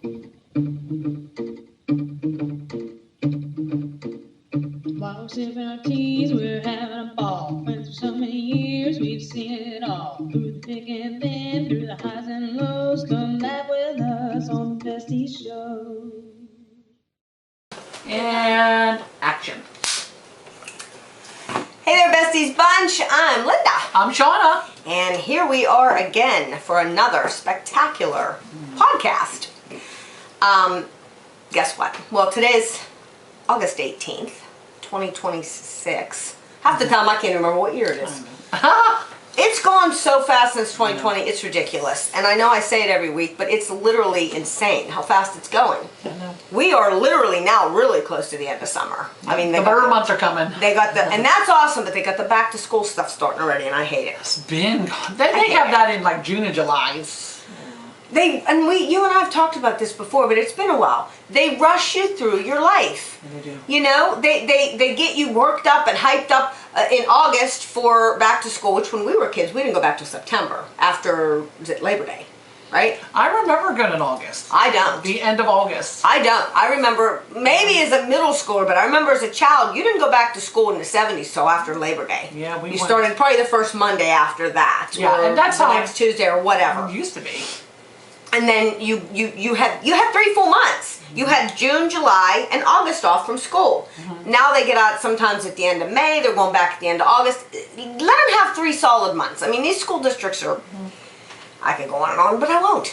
While sipping our teas, we're having a ball. Friends for so many years, we've seen it all. Through the thick and thin, through the highs and lows. Come laugh with us on the Bestie Show. And action. Hey there, Besties Bunch. I'm Linda. I'm Shawna. And here we are again for another spectacular podcast. Guess what? Well, today's August 18th, 2026. Half the time I can't remember what year it is. It's gone so fast since 2020, it's ridiculous. And I know I say it every week, but it's literally insane how fast it's going. We are literally now really close to the end of summer. I mean, the bird months are coming. They got the, and that's awesome, but they got the back to school stuff starting already, and I hate it. It's been, they have that in like June and July. You and I have talked about this before, but it's been a while. They rush you through your life. They do. You know, they get you worked up and hyped up in August for back to school, which when we were kids, we didn't go back till September after, was it Labor Day, right? I remember going in August. I don't. The end of August. I don't. I remember, maybe as a middle schooler, but I remember as a child, you didn't go back to school in the 70s till after Labor Day. Yeah, we You started probably the first Monday after that. Yeah, or and that's the how next Tuesday or whatever. It used to be. And then you had 3 full months. You had June, July, and August off from school. Now they get out sometimes at the end of May. They're going back at the end of August. Let them have 3 solid months. I mean, these school districts are, I could go on and on, but I won't.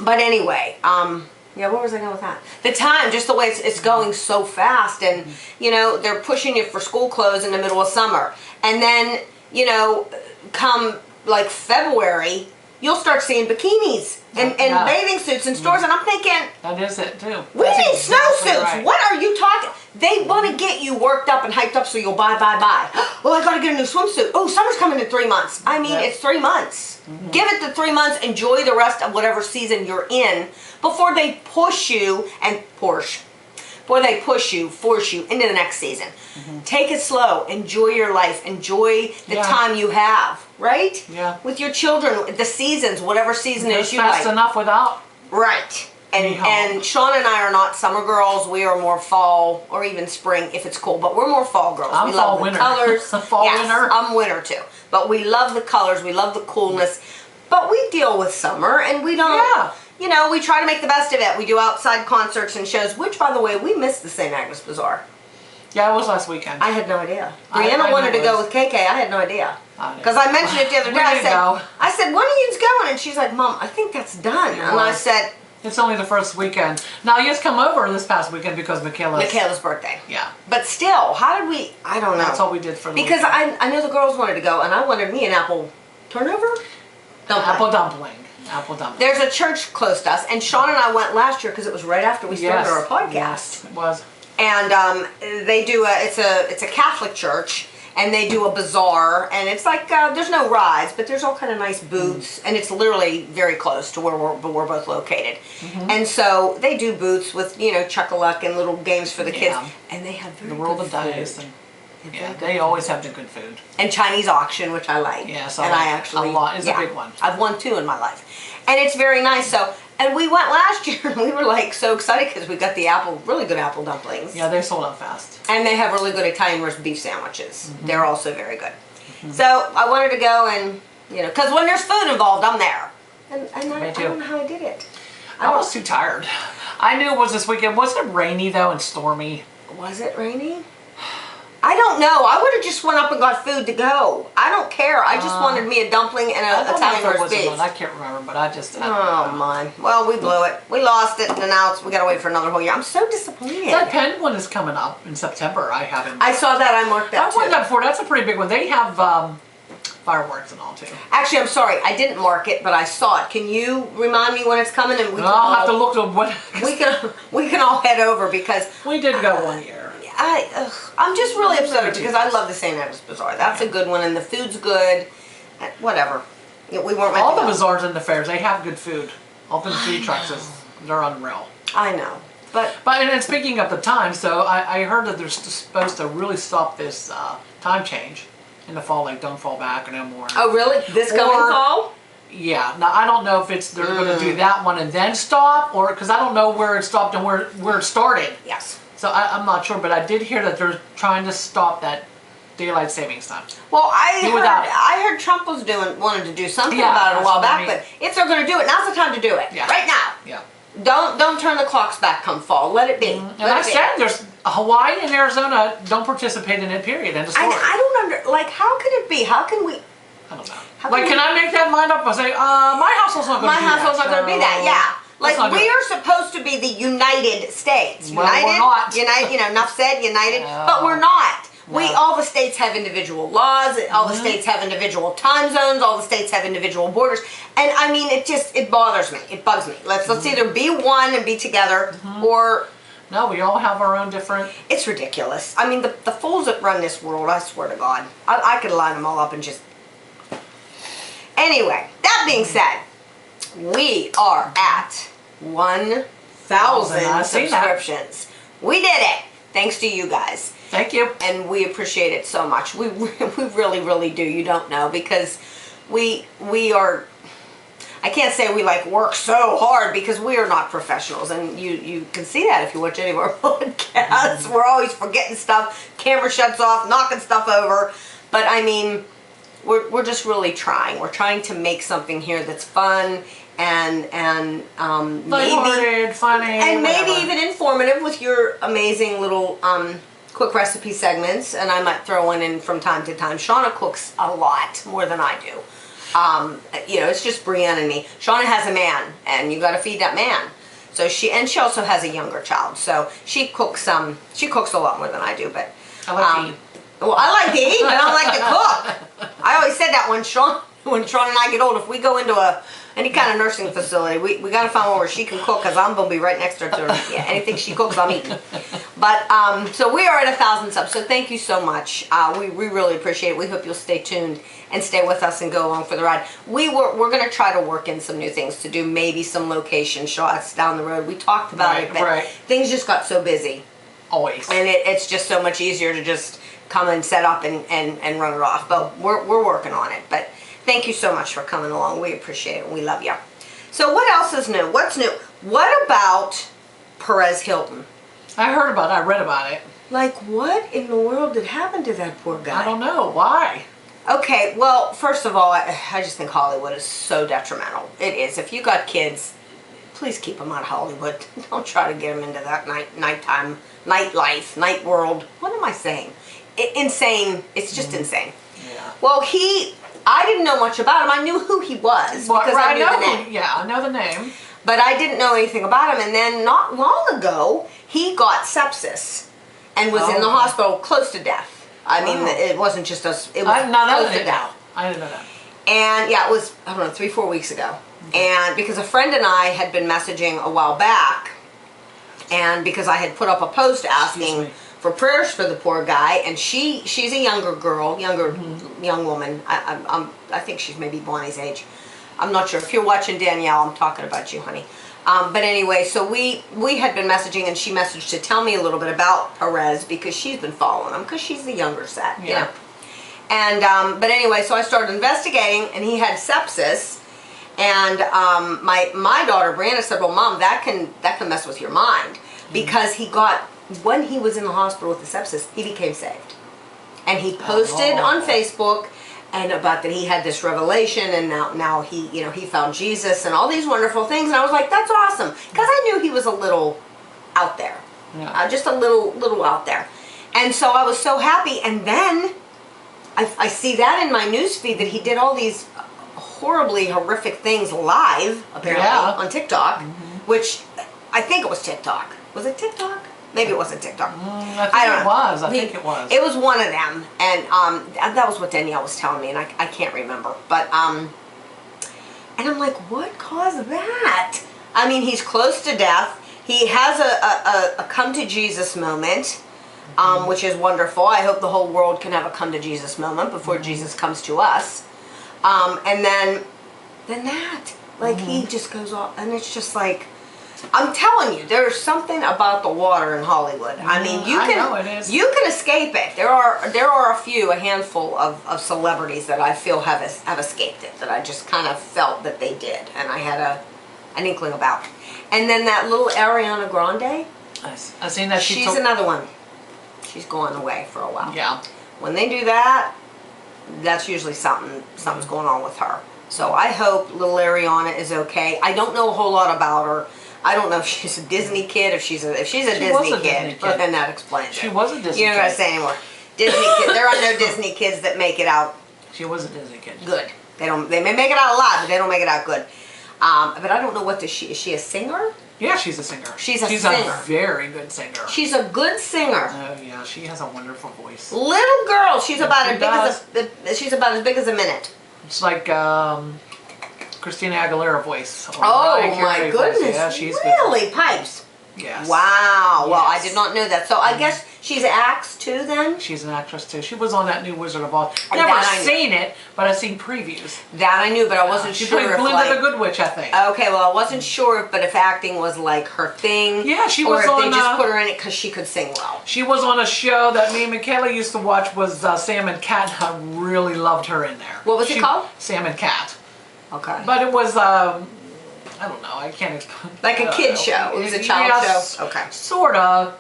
But anyway, yeah, where was I going with that? The time, just the way it's going so fast. And, you know, they're pushing you for school clothes in the middle of summer. And then, you know, come like February, you'll start seeing bikinis and bathing suits in stores, and I'm thinking, that is it too. We need exactly snowsuits. Right. What are you talking? They want to get you worked up and hyped up so you'll buy. Oh, I got to get a new swimsuit. Oh, summer's coming in 3 months. I mean, it's 3 months. Give it the 3 months. Enjoy the rest of whatever season you're in before they push you and force you into the next season. Take it slow. Enjoy your life. Enjoy the time you have, right? Yeah. With your children, the seasons, whatever season it is you fast like. enough without. Right. And Shawna and I are not summer girls. We are more fall or even spring if it's cool. But we're more fall girls. I'm we fall love the winter. colors. Fall winter. I'm winter too. But we love the colors. We love the coolness. But we deal with summer and we don't. Yeah. You know, we try to make the best of it. We do outside concerts and shows, which, by the way, we missed the St. Agnes Bazaar. Yeah, it was last weekend. I had no idea. Brianna wanted to go with KK. I had no idea. Because I mentioned it the other day. I said, when are you going? And she's like, Mom, I think that's done. And I said, it's only the first weekend. Now, you just come over this past weekend because Michaela's birthday. Yeah. But still, how did we, I don't know. That's all we did for the Because weekend. I know the girls wanted to go, and I wanted me an apple turnover? Apple dumpling. Apple dumpling. There's a church close to us, and Sean and I went last year because it was right after we started our podcast. Yes, it was. And they do it's a Catholic church, and they do a bazaar, and it's like there's no rides, but there's all kind of nice booths, and it's literally very close to where we're both located. And so they do booths with, you know, Chuck-a-Luck and little games for the kids, and they have very the world good of dice. food. Yeah, they always have the good food. And Chinese auction, which I like. Yeah, so and like I actually a lot is a big one. I've won 2 in my life, and it's very nice. So, and we went last year, and we were like so excited because we got the really good apple dumplings. Yeah, they sold out fast. And they have really good Italian roast beef sandwiches. They're also very good. So I wanted to go, and you know, because when there's food involved, I'm there. And I don't know how I did it. I was too tired. I knew it was this weekend. Wasn't it rainy though and stormy? Was it rainy? I don't know. I would have just went up and got food to go. I don't care. I just wanted me a dumpling and a Italian roast beef. I can't remember, but I just. Oh my! Well, we blew it. We lost it, and now we gotta wait for another whole year. I'm so disappointed. That Penn one is coming up in September. I haven't. I saw that. I marked that I've won that before. That's a pretty big one. They have fireworks and all too. Actually, I'm sorry. I didn't mark it, but I saw it. Can you remind me when it's coming? And I'll have to look at what. We can all head over because we did go one year. I'm just really upset because I love the St. Agnes Bazaar. That's a good one, and the food's good. Whatever. We weren't. All the bazaars and the fairs, they have good food. Open food trucks, they're unreal. I know, but and speaking of the time, so I heard that they're supposed to really stop this time change in the fall. Like, don't fall back or no more. Oh, really? This coming fall? Yeah. Now I don't know if they're going to do that one and then stop, or because I don't know where it stopped and where it started. Yes. So I'm not sure, but I did hear that they're trying to stop that daylight savings time. Well, I heard Trump was wanted to do something about it a while back, but if they're going to do it, now's the time to do it. Yeah. Right now. Yeah. Don't turn the clocks back come fall. Let it be. And I said there's Hawaii and Arizona don't participate in it. Period. End of story. I don't how could it be? How can we? I don't know. Can I make that mind up and say, my household's not going to be that? My household's not going to be that. Yeah. Like we are supposed to be the United States. Well, we're not. United. Enough said. United. But we're not. No. All the states have individual laws, all the states have individual time zones, all the states have individual borders, and I mean, it bothers me, it bugs me. Let's either be one and be together, or... No, we all have our own different... It's ridiculous. I mean, the fools that run this world, I swear to God, I could line them all up and just... Anyway, that being said, we are at 1,000 subscriptions. We did it, thanks to you guys. Thank you. And we appreciate it so much. We really, really do. You don't know, because we are, I can't say we work so hard, because we are not professionals. And you can see that if you watch any of our podcasts. We're always forgetting stuff. Camera shuts off, knocking stuff over. But I mean, we're just really trying. We're trying to make something here that's fun and lighthearted, funny, and maybe even informative with your amazing little quick recipe segments, and I might throw one in from time to time. Shawna cooks a lot more than I do. It's just Brienne and me. Shawna has a man, and you got to feed that man. So she also has a younger child, so she cooks a lot more than I do. But I like to eat. Well, I like to eat, but I don't like to cook. I always said that when Shawna and I get old, if we go into any kind of nursing facility, we got to find one where she can cook, because I'm going to be right next to her. Yeah, anything she cooks, I'm eating. But, so we are at 1,000 subs, so thank you so much. We really appreciate it. We hope you'll stay tuned and stay with us and go along for the ride. We're going to try to work in some new things to do, maybe some location shots down the road. We talked about it, but things just got so busy. Always. And it's just so much easier to just come and set up and run it off. But we're working on it. But thank you so much for coming along. We appreciate it. We love you. So what else is new? What's new? What about Perez Hilton? I heard about it. I read about it. What in the world did happen to that poor guy? I don't know. Why? Okay, well, first of all, I just think Hollywood is so detrimental. It is. If you got kids, please keep them out of Hollywood. Don't try to get them into that nighttime, nightlife, night world. What am I saying? Insane. It's just insane. Yeah. Well, I didn't know much about him. I knew who he was, because I knew the name. Yeah, I know the name. But I didn't know anything about him. And then not long ago, he got sepsis and was in the hospital close to death. I mean, it wasn't just us. It was close to death. I didn't know that. And yeah, it was, I don't know, 3-4 weeks ago. And because a friend and I had been messaging a while back, and because I had put up a post asking for prayers for the poor guy, and she's a younger girl, young woman. I think she's maybe Bonnie's age. I'm not sure. If you're watching Danielle, I'm talking about you, honey. But anyway, so we had been messaging, and she messaged to tell me a little bit about Perez, because she's been following him, because she's the younger set, you know. And but anyway, so I started investigating, and he had sepsis. And my daughter Brianna said, "Well, Mom, that can mess with your mind," because when he was in the hospital with the sepsis, he became saved, and he posted on Facebook and about that he had this revelation, and now he found Jesus and all these wonderful things. And I was like, that's awesome, because I knew he was a little out there, just a little out there. And so I was so happy. And then I see that in my newsfeed that he did all these horribly horrific things live, apparently, on TikTok, which I think it was TikTok. Was it TikTok? Maybe it wasn't TikTok. I don't know. I think it was. It was one of them, and that was what Danielle was telling me, and I can't remember. But and I'm like, what caused that? I mean, he's close to death. He has a come to Jesus moment, which is wonderful. I hope the whole world can have a come to Jesus moment before Jesus comes to us. And then that, he just goes off, and it's just like, I'm telling you, there's something about the water in Hollywood. I mean, you I know it is. you can escape it. There are a handful of celebrities that I feel have escaped it, that I just kind of felt that they did, and I had an inkling about. And then that little Ariana Grande, I've seen that. she's another one. She's going away for a while. Yeah. When they do that, that's usually something's going on with her. So I hope little Ariana is okay. I don't know a whole lot about her. I don't know if she's a Disney kid, if she's a Disney kid, then that explains it. She was a Disney kid. You don't gotta say anymore. Disney kid. There are no Disney kids that make it out. She was a Disney kid. Good. They may make it out alive, but they don't make it out good. But I don't know is she a singer? Yeah, she's a singer. She's a very good singer. She's a good singer. Oh yeah, she has a wonderful voice. Little girl, she's about as big as a minute. It's like Christina Aguilera voice. Oh my goodness! Yeah, she's really good. pipes. Yes. Wow. Well, I Yes. did not know that. So I guess she's acts too then? She's an actress too. She was on that new Wizard of Oz. And Never that I knew. seen it, but I've seen previews. That I knew, but I wasn't She sure played if Glinda the Good Witch, I think. Okay, well I wasn't sure if acting was like her thing. Yeah, she or was if on, they just put her in it because she could sing well. She was on a show that me and Michaela used to watch, was Sam and Cat. I really loved her in there. What was it called? Sam and Cat. Okay. But it was, I don't know, I can't explain. Like a kid show. It was a child Yes, show. Okay. Sort of.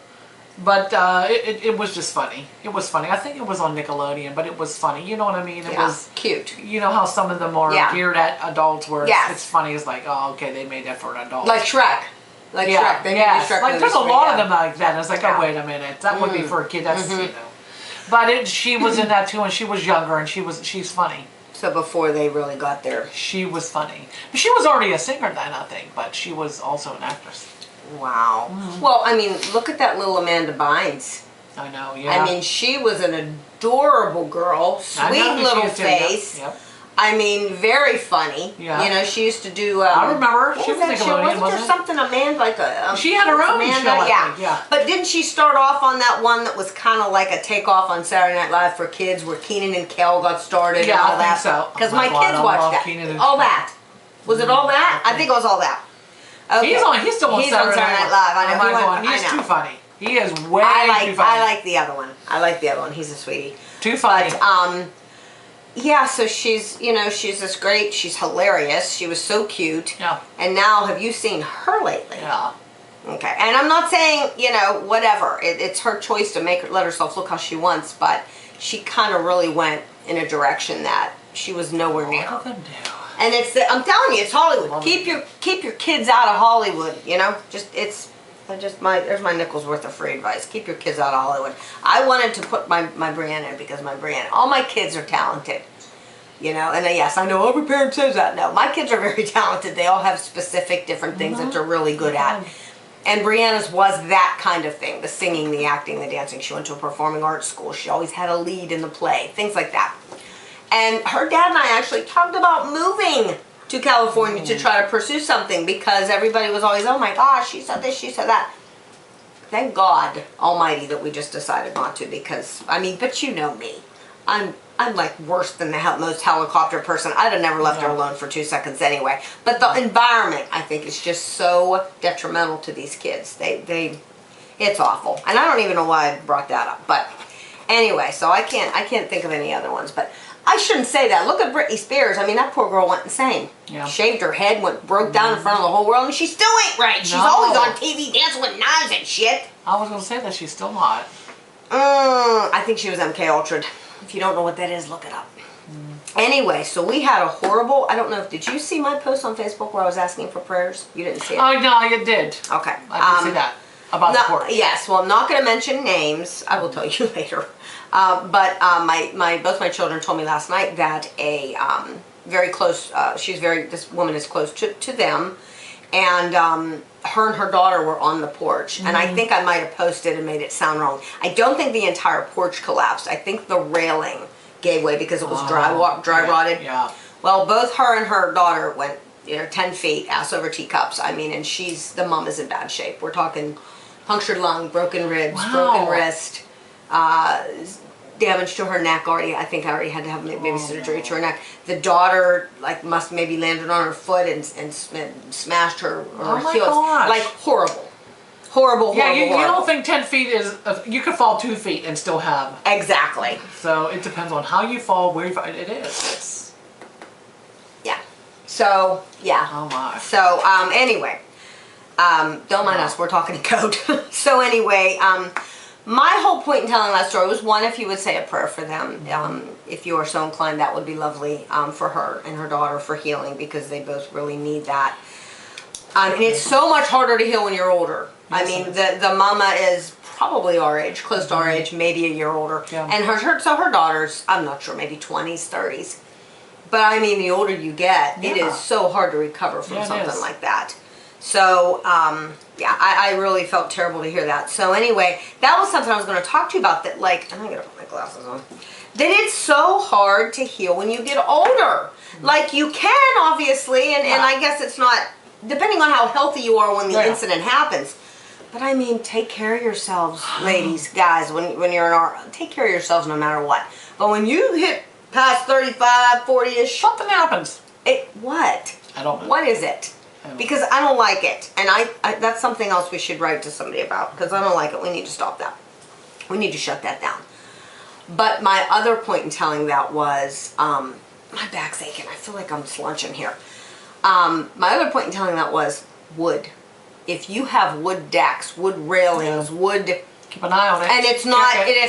But it was just funny. It was funny. I think it was on Nickelodeon, but it was funny. You know what I mean? It was cute. You know how some of them are geared at adults, where it's funny. It's like, oh, okay, they made that for an adult. Like Shrek. Like Shrek. They made Shrek like there's a movies lot for- of them like that. And it's like, oh, wait a minute, that would be for a kid. That's you know. But she was in that too, and she was younger, and she's funny. So before they really got there. She was funny. She was already a singer then, I think, but she was also an actress. Wow. Well, I mean, look at that little Amanda Bynes. I know, yeah. I mean, she was an adorable girl, sweet little face. Yep. I mean, very funny. Yeah. You know, she used to do. I remember. What She was was that show? Nickelodeon, Wasn't there wasn't it? something Amanda like a? She had her own Amanda, show, I yeah. think, yeah. But didn't she start off on that one that was kind of like a takeoff on Saturday Night Live for kids, where Keenan and Kel got started? Yeah, and all I think that? so. Because Oh my my God, kids I watched love that. Keenan and All Kel. that. Was it all that? I think it was all that. Okay. He's still on Saturday Night Live. I know. Oh my God, he's I know. too funny. He is way too funny. I like the other one. I like the other one. He's a sweetie. Too funny. But, yeah, so she's this great, she's hilarious. She was so cute. Yeah. And now, have you seen her lately? Yeah. Okay. And I'm not saying, whatever. It's her choice to let herself look how she wants, but she kind of really went in a direction that she was nowhere near. What did them do? And I'm telling you, it's Hollywood. Love Keep your kids out of Hollywood, there's my nickel's worth of free advice. Keep your kids out of Hollywood. I wanted to put my Brianna in because all my kids are talented. And yes, I know every parent says that. No, my kids are very talented. They all have specific different things that they're really good at. And Brianna's was that kind of thing. The singing, the acting, the dancing. She went to a performing arts school. She always had a lead in the play. Things like that. And her dad and I actually talked about moving to California to try to pursue something, because everybody was always, oh my gosh, she said this, she said that. Thank God Almighty that we just decided not to, because, but you know me. I'm like worse than the most helicopter person. I'd have never left her alone for 2 seconds anyway. But the environment, I think, is just so detrimental to these kids. It's awful. And I don't even know why I brought that up. But anyway, so I can't think of any other ones. But I shouldn't say that. Look at Britney Spears. That poor girl went insane. Yeah. Shaved her head, broke down in front of the whole world, and she still ain't right. She's always on TV dancing with knives and shit. I was going to say that she's still not. I think she was MK Ultra'd. If you don't know what that is, look it up. Anyway, so we had a horrible, I don't know, did you see my post on Facebook where I was asking for prayers? You didn't see it? Oh, no, you did. Okay. I did see that. About the porch. Yes, well, I'm not going to mention names. I will tell you later. But both my children told me last night that a very close, this woman is close to them, and her and her daughter were on the porch, and I think I might have posted and made it sound wrong. I don't think the entire porch collapsed. I think the railing gave way because it was dry rotted. Yeah. Well, both her and her daughter went 10 feet, ass over teacups. And the mom is in bad shape. We're talking punctured lung, broken ribs, broken wrist, damage to her neck already. I think I already had to have maybe surgery to her neck. The daughter like must maybe landed on her foot and smashed her my heels. gosh. Like horrible. Yeah, you horrible. don't think 10 feet is, you could fall 2 feet and still have. Exactly. So it depends on how you fall, where you fall. It is. Yeah. So, yeah. Oh my. So, anyway, don't mind us, we're talking in code. So anyway, my whole point in telling that story was, one, if you would say a prayer for them. If you are so inclined, that would be lovely for her and her daughter for healing, because they both really need that. And it's so much harder to heal when you're older. I mean, the mama is probably our age, close to our age, maybe a year older. Yeah. And her daughter's, I'm not sure, maybe 20s, 30s. But I mean, the older you get, it is so hard to recover from something like that. So, yeah, I really felt terrible to hear that. So anyway, that was something I was going to talk to you about, that like, I'm going to put my glasses on, that it's so hard to heal when you get older. Like, you can, obviously, and I guess it's not, depending on how healthy you are when the incident happens. But I mean, take care of yourselves, ladies, guys, when you're in our, take care of yourselves no matter what. But when you hit past 35, 40-ish, something happens. What? I don't know. What is it? Because I don't like it. And I that's something else we should write to somebody about, because I don't like it. We need to stop that. We need to shut that down. But my other point in telling that was, my back's aching. I feel like I'm slunching here. My other point in telling that was wood. If you have wood decks, wood railings, wood, keep an eye on it. and it's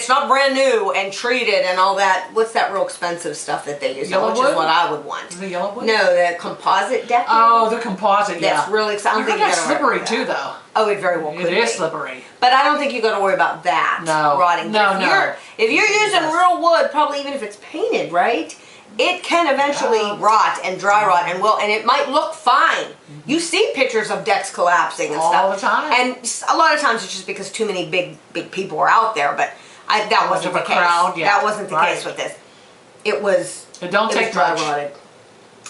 not brand new and treated and all that. What's that real expensive stuff that they use? Which is what I would want. The yellow wood? No, the composite decking. Oh, the composite. That's really exciting. I don't think it's slippery too, though. Oh, it very well could be. It is slippery. But I don't think you got to worry about that. No. Rotting. No. If you're using real wood, probably even if it's painted, right? It can eventually rot and dry rot, and it might look fine. You see pictures of decks collapsing and stuff all the time, and a lot of times it's just because too many big people are out there. But that wasn't the case. That wasn't the case with this. It was. It don't take dry much. rotted.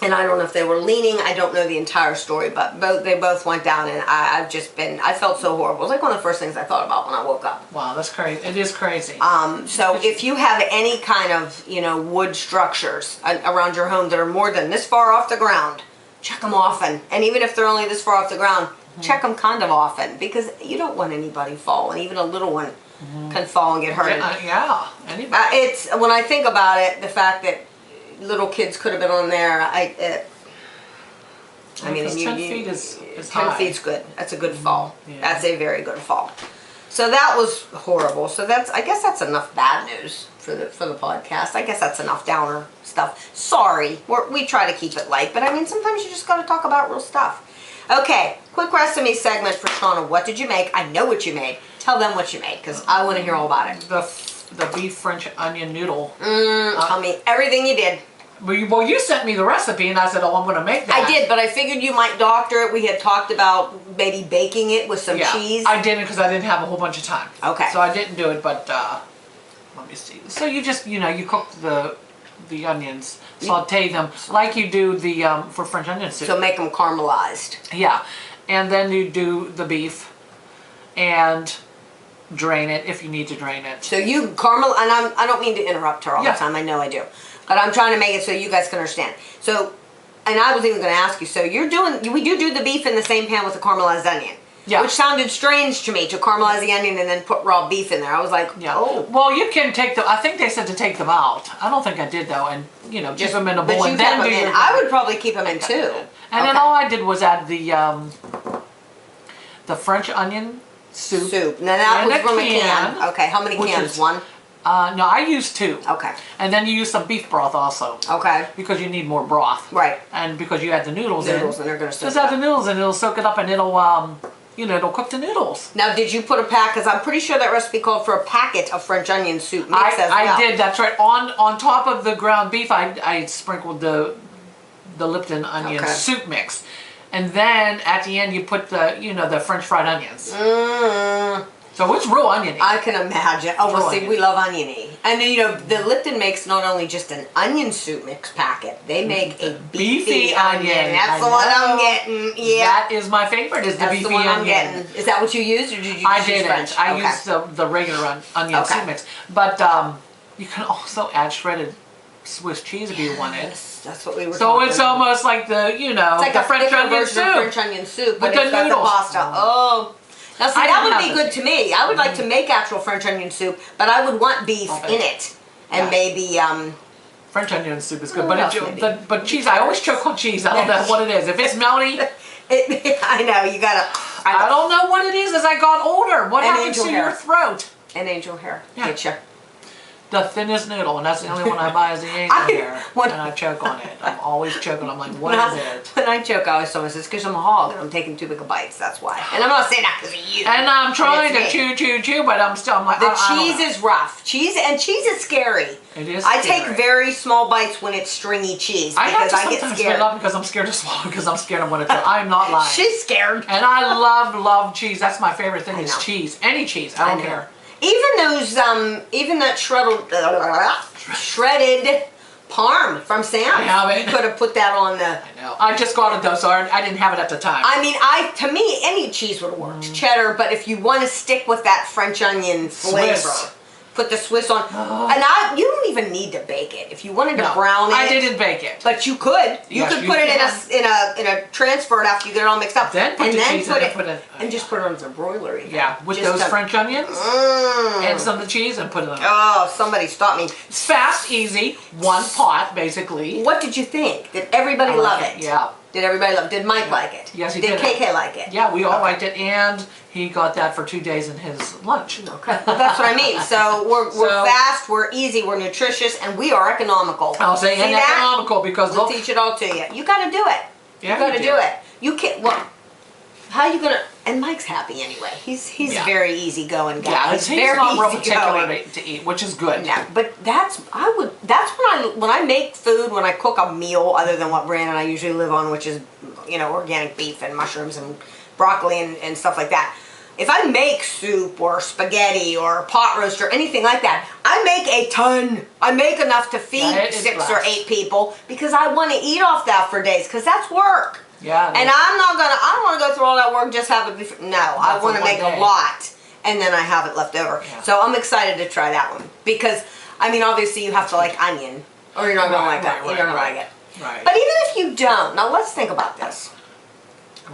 And I don't know if they were leaning. I don't know the entire story, but they both went down, and I felt so horrible. It was like one of the first things I thought about when I woke up. Wow, that's crazy. It is crazy. So if you have any kind of, wood structures around your home that are more than this far off the ground, check them often. And even if they're only this far off the ground, check them kind of often, because you don't want anybody falling. Even a little one can fall and get hurt. Yeah, anybody. It's, when I think about it, the fact that little kids could have been on there. I mean, 10 feet is 10 high. feet's good. That's a good fall. Yeah. That's a very good fall. So that was horrible. So I guess that's enough bad news for the podcast. I guess that's enough downer stuff. Sorry, we try to keep it light, but I mean, sometimes you just got to talk about real stuff. Okay, quick recipe segment for Shawna. What did you make? I know what you made. Tell them what you made, because I want to hear all about it. The beef French onion noodle. Tell me everything you did. Well, you sent me the recipe, and I said, oh, I'm going to make that. I did, but I figured you might doctor it. We had talked about maybe baking it with some cheese. I didn't, because I didn't have a whole bunch of time. Okay. So I didn't do it, but let me see. So you just, you cook the onions, saute them like you do the for French onion soup. So make them caramelized. Yeah. And then you do the beef and drain it if you need to drain it. So you caramel, and I don't mean to interrupt her all the time. I know I do. But I'm trying to make it so you guys can understand. So, and I was even going to ask you, so we do the beef in the same pan with the caramelized onion. Yeah. Which sounded strange to me, to caramelize the onion and then put raw beef in there. I was like, oh. Well, you can take I think they said to take them out. I don't think I did, though, and, keep them in a bowl and then do your... I would probably keep them in, too. And then all I did was add the French onion soup. Now that was from a can. Okay, how many cans? One? No, I used 2. Okay. And then you use some beef broth also. Okay. Because you need more broth. Right. And because you add the noodles in. And they're going to soak it up. Just add the noodles and it'll soak it up and it'll, it'll cook the noodles. Now, did you put a pack, because I'm pretty sure that recipe called for a packet of French onion soup mix as well. I did, that's right. On top of the ground beef, I sprinkled the Lipton onion soup mix. And then at the end you put the French fried onions. So it's real oniony. I can imagine. Oh, well, see, we love oniony. And then, the Lipton makes not only just an onion soup mix packet, they make a beefy onion. That's the one I'm getting. Yeah. That is my favorite, is the beefy onion. That's the one I'm getting. Is that what you used, or did you use I didn't. French? I used the regular onion soup mix. But, You can also add shredded Swiss cheese if you want it. Yes, that's what we were So talking it's about. almost like the, you know, It's like the a French onion version soup. of French onion soup, but With it's the got the noodles. pasta. Oh. Now see, I that didn't would be have good it. to me. I would like to make actual French onion soup, but I would want beef in it. And Yeah. maybe, French onion soup is good, What else, but, maybe? but cheese, I always choke on cheese. I don't know what it is. If it's melty, I know, you gotta... I don't know what it is as I got older. What And happens angel to hair. your throat? And angel hair. Yeah. Get you. The thinnest noodle, and that's the only one I buy is the angel hair, and I choke on it. I'm always choking. I'm like, what is it? When I choke, I always tell myself, it's because I'm a hog and I'm taking too big of bites, that's why. And I'm not saying that because of you. And I'm trying to It's me. chew, but I'm like, The I don't cheese know. is rough. Cheese is scary. It is I scary. take very small bites when it's stringy cheese I have because to I get sometimes scared. spit up because I'm scared to swallow because I'm scared of what it's. I'm not lying. She's scared. And I love cheese. That's my favorite thing I is know. cheese. Any cheese. I don't know. care. Even those, even that shredded parm from Sam's. I have it. You could have put that on the. I know. I just got it though, so I didn't have it at the time. I mean, to me, any cheese would have worked. Cheddar, but if you want to stick with that French onion flavor, Swiss. put the Swiss on. And you don't even need to bake it. If you wanted to brown it, I didn't bake it. but you could. You Yes, could you put it can. in a transfer after you get it all mixed up. Then put and the then cheese put in it, and put it. and just put it on the broiler. Even. Yeah, with Just those a- French onions and some of the cheese and put it on. Oh, somebody stop me. It's fast, easy, one pot basically. What did you think? Did everybody love it? Yeah. Did everybody love it? Did Mike like it? Yes, he did. did. KK like it? Yeah, we all liked it, and he got that for 2 days in his lunch. Okay. Well, that's what I mean. So we're fast, we're easy, we're nutritious, and we are economical. I'll say See and that? economical because We'll look, teach it all to you. You got to do it. Yeah, you got to you do do. it. You can't. Well, how you gonna? And Mike's happy anyway. He's Yeah. very easygoing guy. yeah, he's he's very not real particular easygoing. to eat, which is good. No, but that's when I make food, when I cook a meal other than what Brand and I usually live on, which is, you know, organic beef and mushrooms and broccoli and stuff like that. If I make soup or spaghetti or pot roast or anything like that, I make a ton. I make enough to feed Yeah, it 6 or lasts. 8 people because I want to eat off that for days because that's work. Yeah. And I don't want to go through all that work and just have it before. No, I for want to one make day. a lot and then I have it left over. Yeah. So I'm excited to try that one because, I mean, obviously you have to like onion or you're not going to like that. You're not going to like it. Right. But even if you don't, now let's think about this.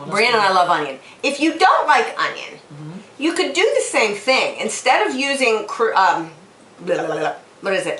Brian and I love onion. If you don't like onion, you could do the same thing. Instead of using,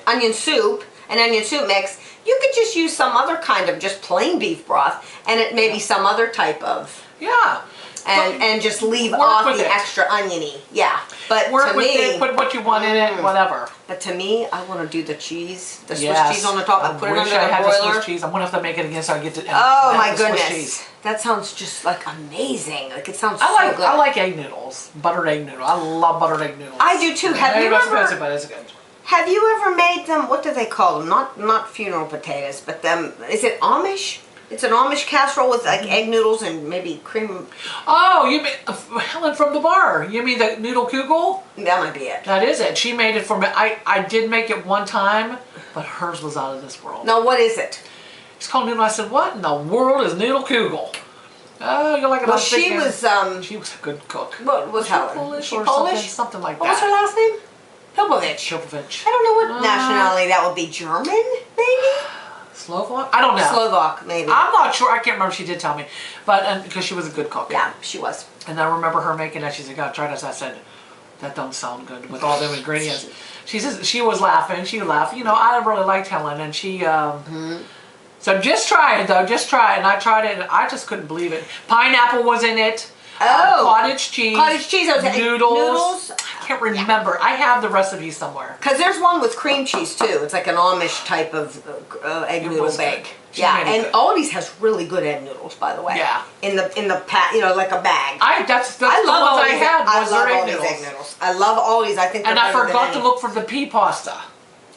onion soup, an onion soup mix, you could just use some other kind of just plain beef broth and it may be some other type of, Yeah. and just leave Work off with the it. extra oniony. Yeah. But Work to with me, it, put what you want in it, whatever. but to me, I want to do the cheese, the Swiss Yes. cheese on the top. I put it wish under I the had the broiler. Swiss cheese. I'm gonna have to make it again so I get to. Oh have my the Swiss goodness, cheese. that sounds just like amazing. Like it sounds I so good. like egg noodles, buttered egg noodle. I love buttered egg noodles. I do too. Have Maybe you it's ever? expensive, but it's good. Have you ever made them? What do they call them? Not funeral potatoes, but them. Is it Amish? It's an Amish casserole with like egg noodles and maybe cream. Oh, you mean Helen from the bar? You mean the noodle kugel? That might be it. That is it. She made it for me. I did make it one time, but hers was out of this world. No, what is it? It's called noodle. I said, what in the world is noodle kugel? Oh, you're like a Well, little she thinking- was. She was a good cook. What was she Helen? Polish Was she or Polish? something like What was her that. last name? Hilbovich. Chilpovich. I don't know what nationality that would be. German, maybe. Slovak? I don't know. Slovak, maybe. I'm not sure. I can't remember. She did tell me, but because she was a good cook. Yeah, she was. And I remember her making that. She said, "God, try this." I said, "That don't sound good with all them ingredients." She says she was laughing. She laughed. You know, I really liked Helen, and she. So just try it though. Just try it. And I tried it. And I just couldn't believe it. Pineapple was in it. Oh. Cottage cheese. Cottage cheese. Okay. Noodles. I can't remember. I have the recipe somewhere. Because there's one with cream cheese too. It's like an Amish type of egg It noodle was bake. good. She Yeah, made it and good. Aldi's has really good egg noodles, by the way. Yeah. In the pat, you know, like a bag. That's the I ones love I Aldi's. had I was love their egg Aldi's noodles. egg noodles. I love Aldi's. I think. And they're I better than forgot to any. look for the pea pasta.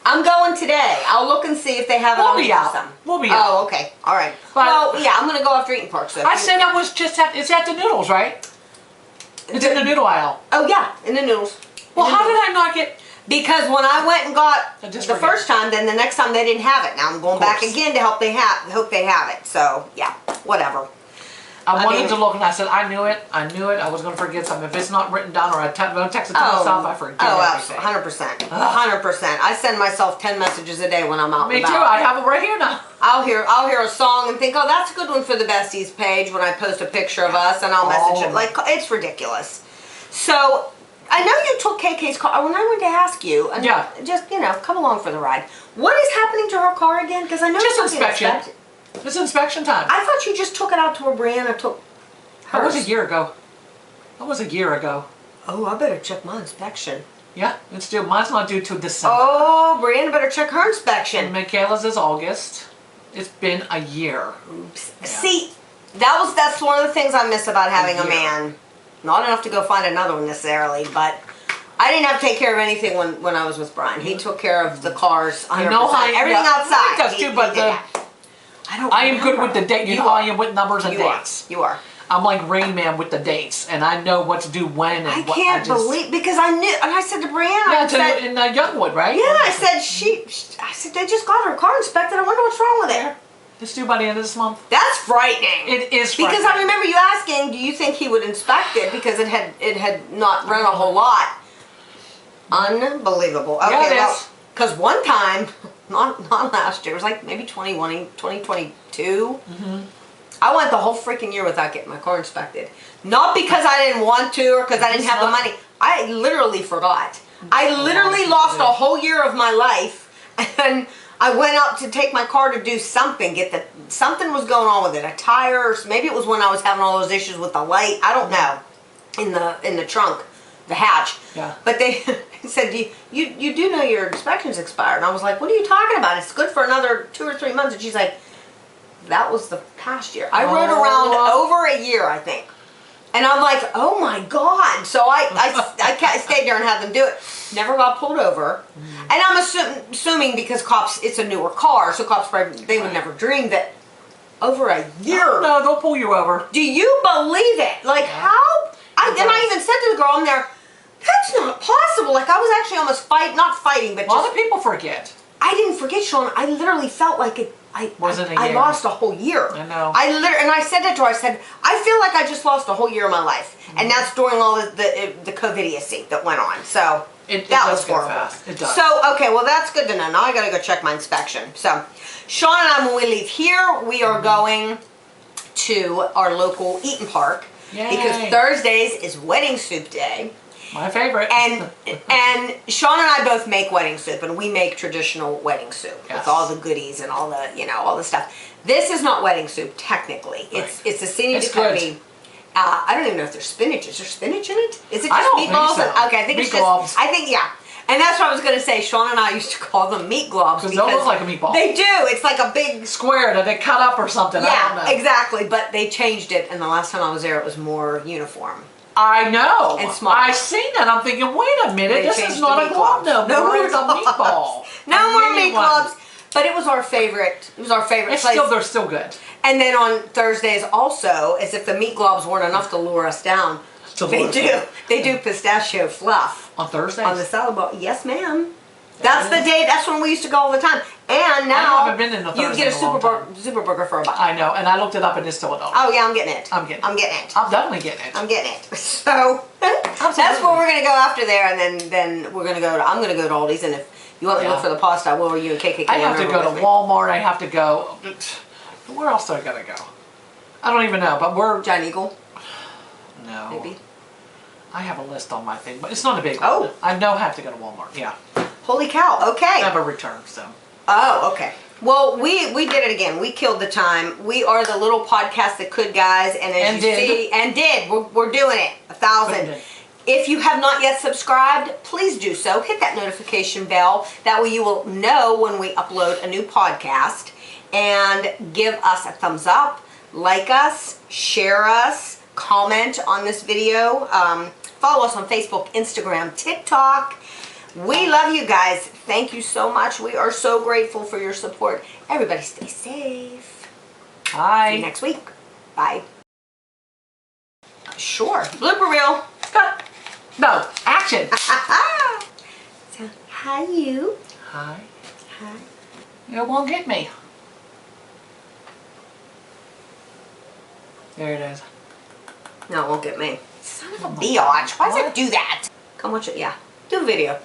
I'm going today. I'll look and see if they have it We'll on be the out. system. We'll be Oh, out. okay. All right. But- well, yeah, I'm gonna go after Eaton Park. So I said I was just at. It's at the noodles, right? It's in the noodle aisle. Oh yeah, in the noodles. Well, In the how did noodles. I not get? Because when I went and got I the just forget. first time, then the next time they didn't have it. Now I'm going back course. again to hope they have it. So yeah, whatever. I wanted to look, and I said, I knew it. I was going to forget something. If it's not written down, or I don't text it to myself, I forget everything. 100%. 100%. I send myself 10 messages a day when I'm out and about. Me too. I have them right here now. I'll hear a song and think, oh, that's a good one for the besties page when I post a picture of us, and I'll message it. Like, it's ridiculous. So, I know you took KK's car. When I went to ask you, and just, come along for the ride. What is happening to her car again? Because I know just inspection. It's inspection time. I thought you just took it out to where Brianna took hers. That was a year ago. Oh, I better check my inspection. Yeah, it's due. Mine's not due till December. Oh, Brianna better check her inspection. And Michaela's is August. It's been a year. Oops. Yeah. See, that's one of the things I miss about having a man. Not enough to go find another one necessarily, but I didn't have to take care of anything when I was with Brian. He took care of the cars, 100%. Everything outside. He does too, but I am good with the date. You know, I am with numbers and dates. You are. I'm like Rain Man with the dates, and I know what to do when. And I can't believe, because I knew, and I said to Brianna, in Youngwood, right? Yeah, I said they just got her car inspected. I wonder what's wrong with it. It's due by the end of this month. That's frightening. It is frightening. Because I remember you asking, do you think he would inspect it, because it had not run a whole lot. Unbelievable. Okay, yeah, because one time, not last year, it was like maybe 2022. I went the whole freaking year without getting my car inspected. Not because I didn't want to or because I didn't have the money. I literally forgot. I literally lost a whole year of my life, and I went up to take my car to do something. Something was going on with it. A tire, or maybe it was when I was having all those issues with the light. I don't know. In the trunk, the hatch. Yeah. But they said, you do know your inspection's expired. And I was like, what are you talking about? It's good for another 2 or 3 months. And she's like, that was the past year. I rode around over a year, I think. And I'm like, oh my God. So I stayed there and had them do it. Never got pulled over. And I'm assuming because cops, it's a newer car, so cops probably, they would never dream that over a year. No, they'll pull you over. Do you believe it? Like how? Then I even said to the girl in there, that's not possible. Like I was actually almost not fighting, but a lot of people forget. I didn't forget, Sean. I literally felt like it. I lost a whole year. I know. And I said it to her. I said, I feel like I just lost a whole year of my life, and that's during all the COVID-idiocy that went on. So that was horrible. Fast. It does. So okay, well that's good to know. Now I got to go check my inspection. So Sean and I, when we leave here, we are going to our local eating park. Yay. Because Thursdays is wedding soup day. My favorite. And Sean and I both make wedding soup, and we make traditional wedding soup with all the goodies and all the all the stuff. This is not wedding soup technically. It's a senior deconi. I don't even know if there's spinach. Is there spinach in it? Is it just meatballs? So. Okay, I think it's just. I think And that's what I was going to say. Sean and I used to call them meat globs because they look like a meatball. They do. It's like a big square that they cut up or something. Yeah, I don't know. Exactly. But they changed it, and the last time I was there, it was more uniform. I know. And small. I seen that. I'm thinking, wait a minute, this is not a glob no more. It's a meatball. No more meat globs. But it was our favorite. It was our favorite place. They're still good. And then on Thursdays also, as if the meat globs weren't enough to lure us down, they do pistachio fluff. On Thursdays? On the salad bar. Yes, ma'am. That's the day. That's when we used to go all the time. And now I haven't been in the Thursday you get a super burger for $1. I know, and I looked it up and it's still $1. Oh yeah, I'm getting it. I'm getting it. I'm definitely getting it. I'm getting it. So that's where we're gonna go after there, and then we're gonna go to. I'm gonna go to Aldi's, and if you want me to look for the pasta, I will. Or you and KK. I have to go to Walmart. I have to go. Where else do I gotta go? I don't even know, but we're Giant Eagle. No. Maybe. I have a list on my thing, but it's not a big one. I know I have to go to Walmart. Yeah. Holy cow! Okay. I have a return, so. Oh, okay. Well, we did it again. We killed the time. We are the little podcast that could, guys, and as you see, we're doing it. 1,000. If you have not yet subscribed, please do so. Hit that notification bell. That way you will know when we upload a new podcast. And give us a thumbs up, like us, share us, comment on this video. Follow us on Facebook, Instagram, TikTok. We love you guys. Thank you so much. We are so grateful for your support. Everybody stay safe. Bye. See you next week. Bye. Sure. Blooper reel. Cut. No. Action. So, hi you. Hi. Hi. You won't get me. There it is. No, it won't get me. Son of a biatch. Why does it do that? Come watch it. Yeah. Do a video.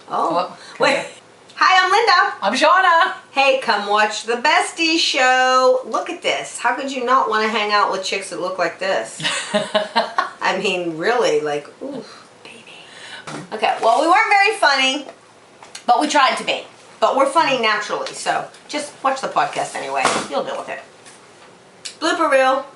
Oh. Wait. Hi, I'm Linda. I'm Shawna. Hey, come watch the Bestie Show. Look at this. How could you not want to hang out with chicks that look like this? I mean, really, like, ooh, baby. Okay, well, we weren't very funny, but we tried to be. But we're funny naturally, so just watch the podcast anyway. You'll deal with it. Blooper reel.